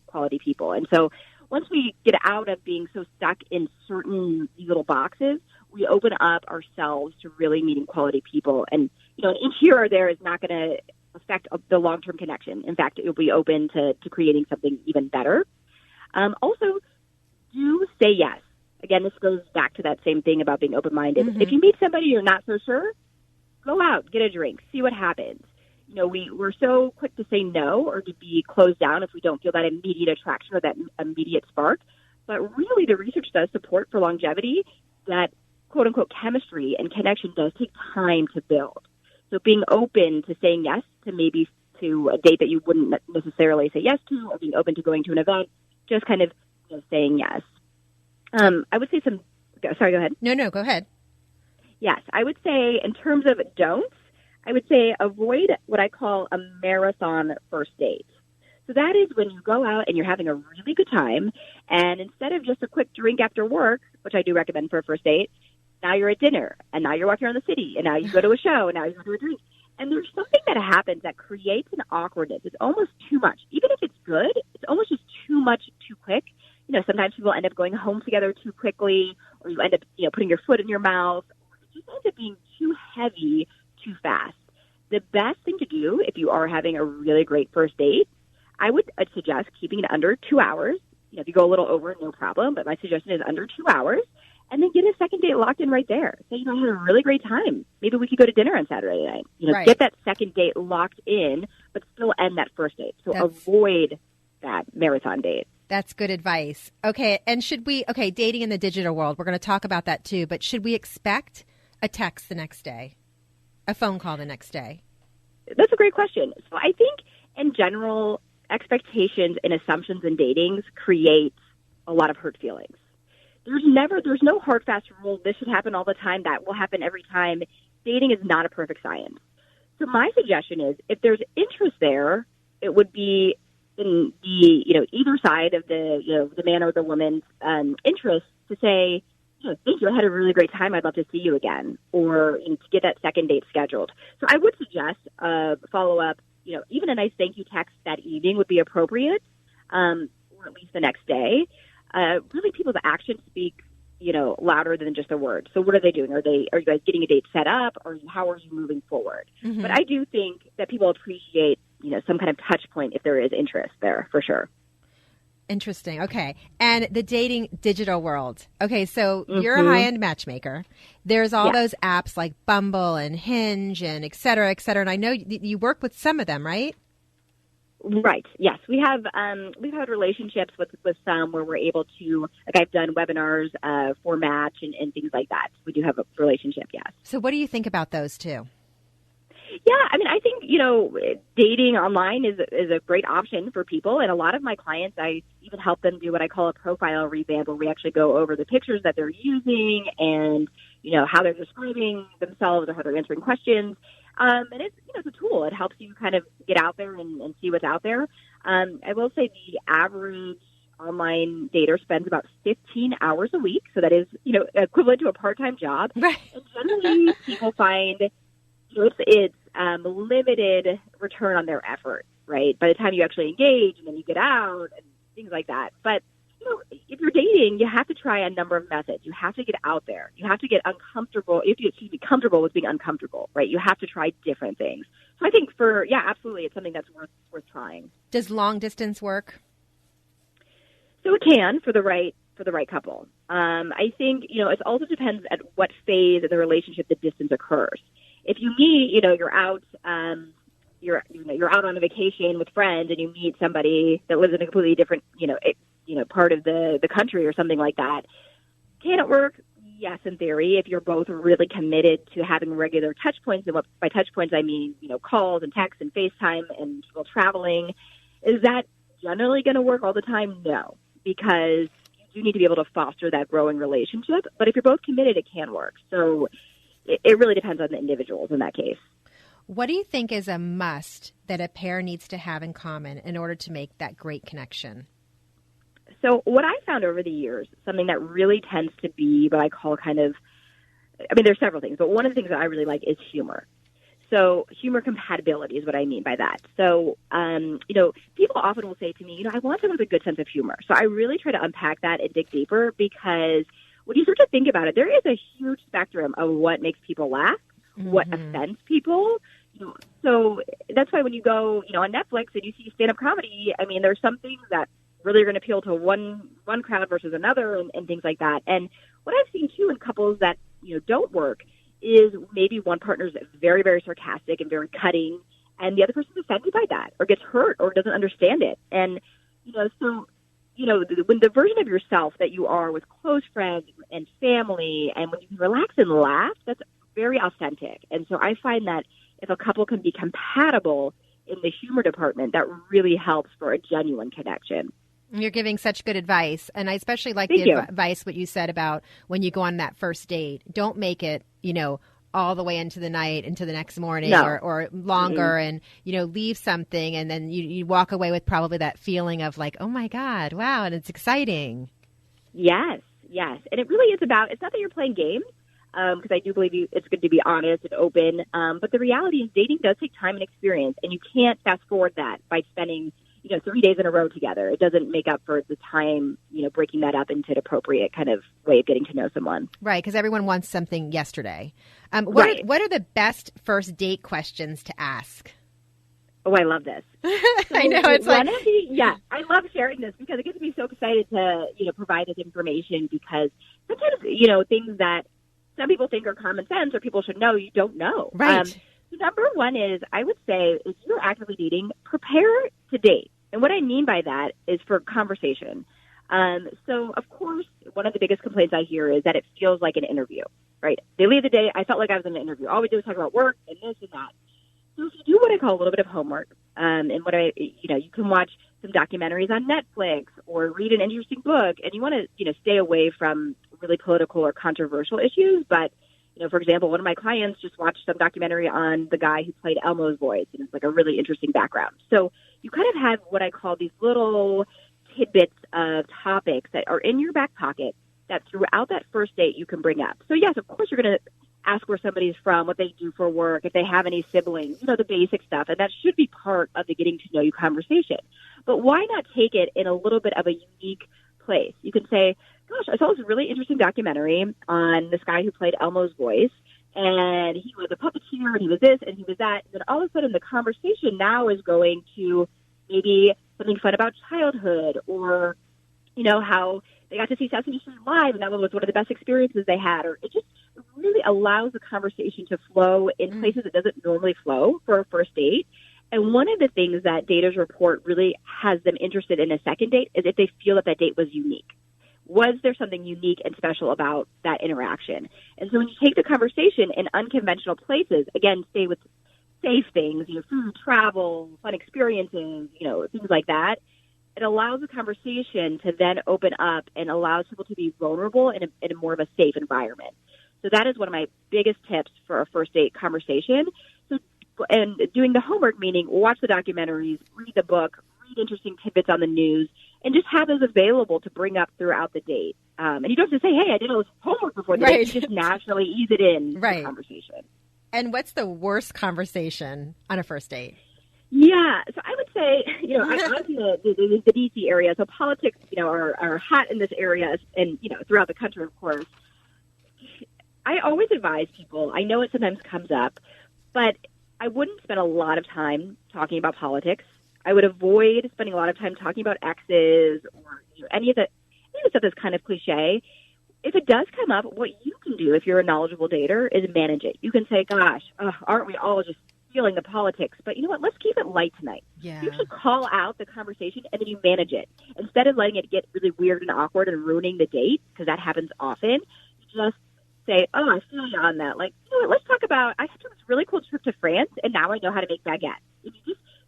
quality people. And so once we get out of being so stuck in certain little boxes, we open up ourselves to really meeting quality people. And, an inch here or there is not going to affect the long-term connection. In fact, it will be open to creating something even better. Also, do say yes. Again, this goes back to that same thing about being open-minded. Mm-hmm. If you meet somebody you're not so sure, go out, get a drink, see what happens. We're so quick to say no or to be closed down if we don't feel that immediate attraction or that immediate spark. But really, the research does support for longevity that quote-unquote chemistry and connection does take time to build. So being open to saying yes to maybe to a date that you wouldn't necessarily say yes to, or being open to going to an event, just kind of saying yes. I would say sorry, go ahead. No, go ahead. Yes, I would say in terms of don'ts, I would say avoid what I call a marathon first date. So that is when you go out and you're having a really good time, and instead of just a quick drink after work, which I do recommend for a first date, now you're at dinner, and now you're walking around the city, and now you go to a show, and now you go to a drink. And there's something that happens that creates an awkwardness. It's almost too much. Even if it's good, it's almost just too much too quick. Sometimes people end up going home together too quickly, or you end up, putting your foot in your mouth. It just ends up being too heavy too fast. The best thing to do if you are having a really great first date, I would suggest keeping it under 2 hours. If you go a little over, no problem, but my suggestion is under 2 hours. And then get a second date locked in right there. Say, I had a really great time. Maybe we could go to dinner on Saturday night. Right. Get that second date locked in, but still end that first date. So avoid that marathon date. That's good advice. Okay, and dating in the digital world, we're going to talk about that too, but should we expect a text the next day, a phone call the next day? That's a great question. So I think in general, expectations and assumptions in datings create a lot of hurt feelings. There's no hard, fast rule. This should happen all the time. That will happen every time. Dating is not a perfect science. So my suggestion is if there's interest there, it would be in the, either side of the man or the woman's interest to say, thank you, I had a really great time. I'd love to see you again, or to get that second date scheduled. So I would suggest follow up, even a nice thank you text that evening would be appropriate, or at least the next day. Really, people's actions speak, louder than just a word. So what are they doing? Are you guys getting a date set up, or how are you moving forward? Mm-hmm. But I do think that people appreciate, some kind of touch point if there is interest there, for sure. Interesting. Okay. And the dating digital world. Okay. So you're a high-end matchmaker. There's all those apps like Bumble and Hinge and et cetera, et cetera. And I know you work with some of them, right? Right. Yes. We've had relationships with some where we're able to, like I've done webinars for Match and things like that. We do have a relationship. Yes. So what do you think about those two? Yeah, I think, dating online is a great option for people. And a lot of my clients, I even help them do what I call a profile revamp, where we actually go over the pictures that they're using and, how they're describing themselves or how they're answering questions. And it's a tool. It helps you kind of get out there and see what's out there. I will say the average online dater spends about 15 hours a week. So that is, equivalent to a part-time job. Right. And generally people find it's limited return on their effort, right? By the time you actually engage and then you get out and things like that. But, if you're dating, you have to try a number of methods. You have to get out there. You have to get uncomfortable. You have to be comfortable with being uncomfortable, right? You have to try different things. So I think absolutely, it's something that's worth trying. Does long distance work? So it can for the right couple. I think, it also depends at what phase of the relationship the distance occurs. If you meet, you're out, you're out on a vacation with friends and you meet somebody that lives in a completely different, part of the country or something like that. Can it work? Yes, in theory, if you're both really committed to having regular touch points. And by touch points, I mean, calls and texts and FaceTime and while traveling. Is that generally going to work all the time? No, because you need to be able to foster that growing relationship. But if you're both committed, it can work. So it really depends on the individuals in that case. What do you think is a must that a pair needs to have in common in order to make that great connection? So what I found over the years, something that really tends to be what I call there's several things, but one of the things that I really like is humor. So humor compatibility is what I mean by that. So, people often will say to me, I want someone with a good sense of humor. So I really try to unpack that and dig deeper, because when you start to think about it, there is a huge spectrum of what makes people laugh, what offends people. So that's why when you go, on Netflix and you see stand-up comedy, I mean, there's some things that really are going to appeal to one crowd versus another and things like that. And what I've seen, too, in couples that, don't work is maybe one partner's very, very sarcastic and very cutting, and the other person's offended by that or gets hurt or doesn't understand it. And, when the version of yourself that you are with close friends and family, and when you can relax and laugh, that's very authentic. And so I find that if a couple can be compatible in the humor department, that really helps for a genuine connection. You're giving such good advice. And I especially like advice, what you said about when you go on that first date. Don't make it, all the way into the night, into the next morning or longer, and, leave something. And then you walk away with probably that feeling of like, oh, my God, wow, and it's exciting. Yes. And it really is about, it's not that you're playing games, because I do believe it's good to be honest and open. But the reality is dating does take time and experience, and you can't fast forward that by spending 3 days in a row together. It doesn't make up for the time, breaking that up into an appropriate kind of way of getting to know someone. Right, because everyone wants something yesterday. What are the best first date questions to ask? Oh, I love this. I know. It's like... I love sharing this because it gets me so excited to, provide this information, because sometimes, things that some people think are common sense or people should know, you don't know. Right. So number one is, I would say, if you're actively dating, prepare to date. And what I mean by that is for conversation. So, of course, one of the biggest complaints I hear is that it feels like an interview, right? They leave the day, I felt like I was in an interview. All we do is talk about work and this and that. So if you do what I call a little bit of homework, and you can watch some documentaries on Netflix or read an interesting book, and you want to, stay away from really political or controversial issues. But, for example, one of my clients just watched some documentary on the guy who played Elmo's voice, and it's like a really interesting background. So you kind of have what I call these little tidbits of topics that are in your back pocket that throughout that first date you can bring up. So yes, of course you're going to ask where somebody's from, what they do for work, if they have any siblings, the basic stuff. And that should be part of the getting to know you conversation. But why not take it in a little bit of a unique place? You can say, gosh, I saw this really interesting documentary on this guy who played Elmo's voice, and he was a puppeteer, and he was this, and he was that. And then all of a sudden the conversation now is going to maybe something fun about childhood, or, how they got to see Sesame Street live, and that was one of the best experiences they had. Or it just really allows the conversation to flow in places it doesn't normally flow for a first date. And one of the things that daters report really has them interested in a second date is if they feel that date was unique. Was there something unique and special about that interaction? And so when you take the conversation in unconventional places, again, stay with safe things, food, travel, fun experiences, things like that, it allows the conversation to then open up and allows people to be vulnerable in a more of a safe environment. So that is one of my biggest tips for a first date conversation. So, and doing the homework, meaning watch the documentaries, read the book, read interesting tidbits on the news, and just have those available to bring up throughout the date. And you don't have to say, hey, I did all this homework before the date. You just naturally ease it in the conversation. And what's the worst conversation on a first date? Yeah, so I would say, I'm in the D.C. area, so politics, are hot in this area and, throughout the country, of course. I always advise people, I know it sometimes comes up, but I wouldn't spend a lot of time talking about politics. I would avoid spending a lot of time talking about exes or any of the stuff that's kind of cliche. If it does come up, what you can do if you're a knowledgeable dater is manage it. You can say, gosh, aren't we all just feeling the politics? But you know what? Let's keep it light tonight. Yeah. You should call out the conversation and then you manage it. Instead of letting it get really weird and awkward and ruining the date, because that happens often, just say, oh, I feel you on that. Like, let's talk about, I took this really cool trip to France, and now I know how to make baguette.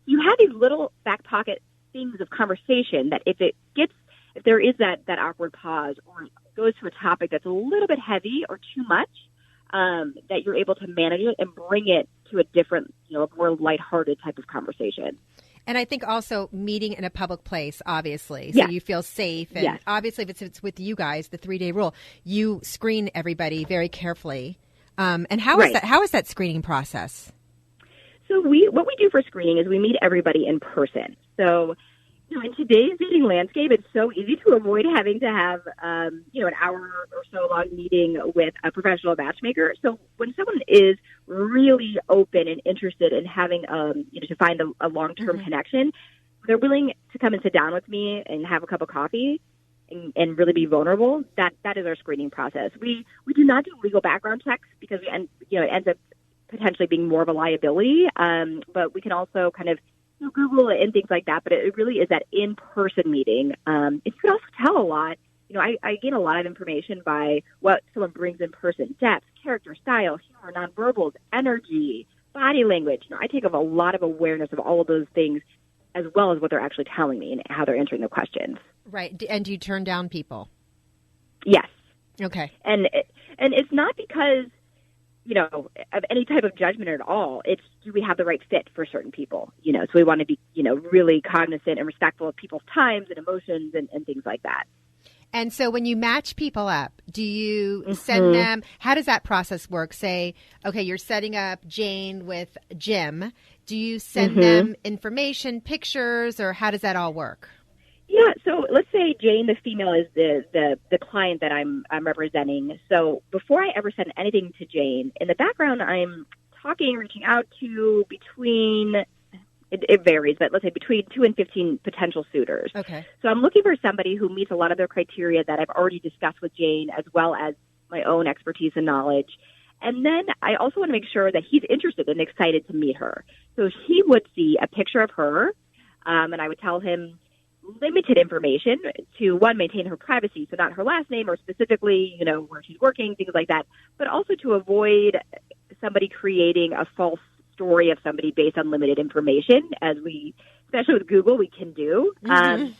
You have these little back pocket things of conversation that if there is that awkward pause or it goes to a topic that's a little bit heavy or too much, that you're able to manage it and bring it to a different, more lighthearted type of conversation. And I think also meeting in a public place, obviously, so you feel safe. And obviously, if it's with you guys, the 3-day rule, you screen everybody very carefully. And how is that screening process? So what we do for screening is we meet everybody in person. So, in today's dating landscape, it's so easy to avoid having to have, an hour or so long meeting with a professional matchmaker. So when someone is really open and interested in having, to find a long-term connection, they're willing to come and sit down with me and have a cup of coffee and really be vulnerable. That is our screening process. We do not do legal background checks because it ends up potentially being more of a liability. But we can also kind of Google it and things like that. But it really is that in-person meeting. It could also tell a lot. I gain a lot of information by what someone brings in person: depth, character, style, humor, nonverbals, energy, body language. I take up a lot of awareness of all of those things, as well as what they're actually telling me and how they're answering the questions. Right. And do you turn down people? Yes. Okay. And it's not because, of any type of judgment at all. It's, do we have the right fit for certain people? So we want to be, really cognizant and respectful of people's times and emotions and things like that. And so when you match people up, do you send them, how does that process work? Say, okay, you're setting up Jane with Jim. Do you send them information, pictures, or how does that all work? Yeah, so let's say Jane, the female, is the client that I'm representing. So before I ever send anything to Jane, in the background, I'm reaching out to it varies, but let's say between 2 and 15 potential suitors. Okay. So I'm looking for somebody who meets a lot of their criteria that I've already discussed with Jane, as well as my own expertise and knowledge. And then I also want to make sure that he's interested and excited to meet her. So he would see a picture of her, and I would tell him limited information to, one, maintain her privacy, so not her last name or specifically, where she's working, things like that, but also to avoid somebody creating a false story of somebody based on limited information, especially with Google, we can do. And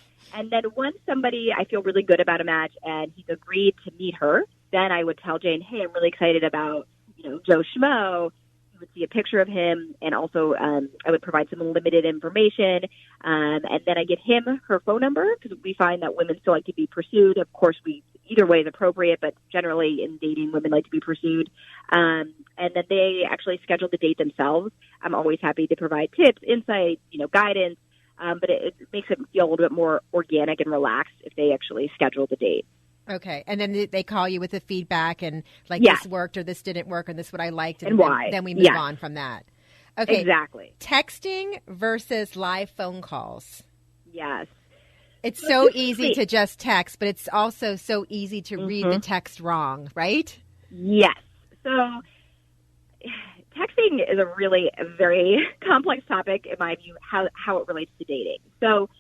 then once I feel really good about a match and he's agreed to meet her, then I would tell Jane, hey, I'm really excited about, Joe Schmo. You would see a picture of him, and also I would provide some limited information. And then I give him her phone number, because we find that women still like to be pursued. Of course, either way is appropriate, but generally in dating, women like to be pursued. And then they actually schedule the date themselves. I'm always happy to provide tips, insight, guidance. But it makes it feel a little bit more organic and relaxed if they actually schedule the date. Okay. And then they call you with the feedback and yes. This worked or this didn't work or this is what I liked. And why. Then we move on from that. Okay. Exactly. Texting versus live phone calls. Yes. It's so easy to just text, but it's also so easy to read the text wrong, right? Yes. So texting is a very complex topic, in my view, how it relates to dating. So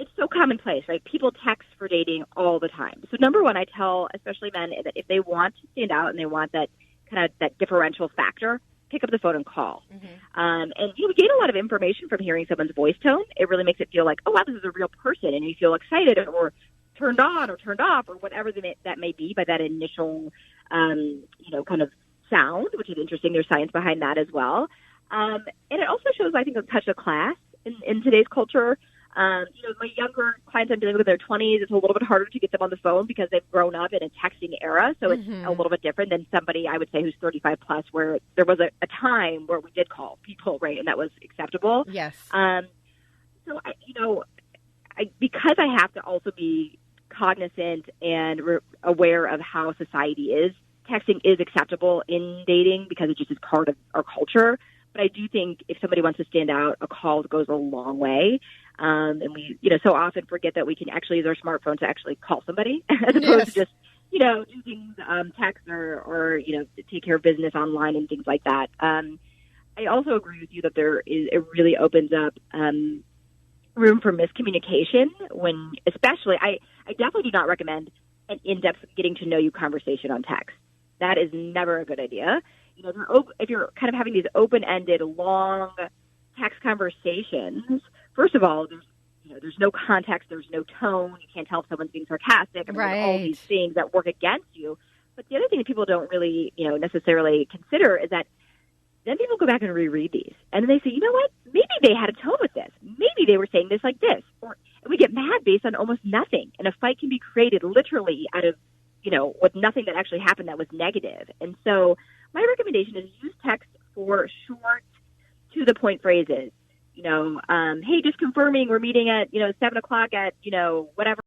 it's so commonplace, right? People text for dating all the time. So number one, I tell especially men that if they want to stand out and they want that kind of that differential factor, pick up the phone and call. And we gain a lot of information from hearing someone's voice tone. It really makes it feel like, oh, wow, this is a real person. And you feel excited or turned on or turned off or whatever that may be by that initial, kind of sound, which is interesting. There's science behind that as well. And it also shows, I think, a touch of class in today's culture. My younger clients I'm dealing with in their 20s, it's a little bit harder to get them on the phone because they've grown up in a texting era. So it's a little bit different than somebody, I would say, who's 35 plus, where there was a time where we did call people, right? And that was acceptable. Yes. So, because I have to also be cognizant and aware of how society is, texting is acceptable in dating because it just is part of our culture. But I do think if somebody wants to stand out, a call goes a long way. And we, so often forget that we can actually use our smartphone to actually call somebody as opposed to just, using text or to take care of business online and things like that. I also agree with you that it really opens up room for miscommunication when, especially, I definitely do not recommend an in-depth getting to know you conversation on text. That is never a good idea. If you're kind of having these open-ended, long text conversations, first of all, there's no context, there's no tone. You can't tell if someone's being sarcastic. And right. There's all these things that work against you. But the other thing that people don't really, necessarily consider is that then people go back and reread these. And then they say, you know what? Maybe they had a tone with this. Maybe they were saying this like this. And we get mad based on almost nothing. And a fight can be created literally out of, with nothing that actually happened that was negative. And so my recommendation is use text for short to the point phrases. Hey, just confirming we're meeting at 7:00 at whatever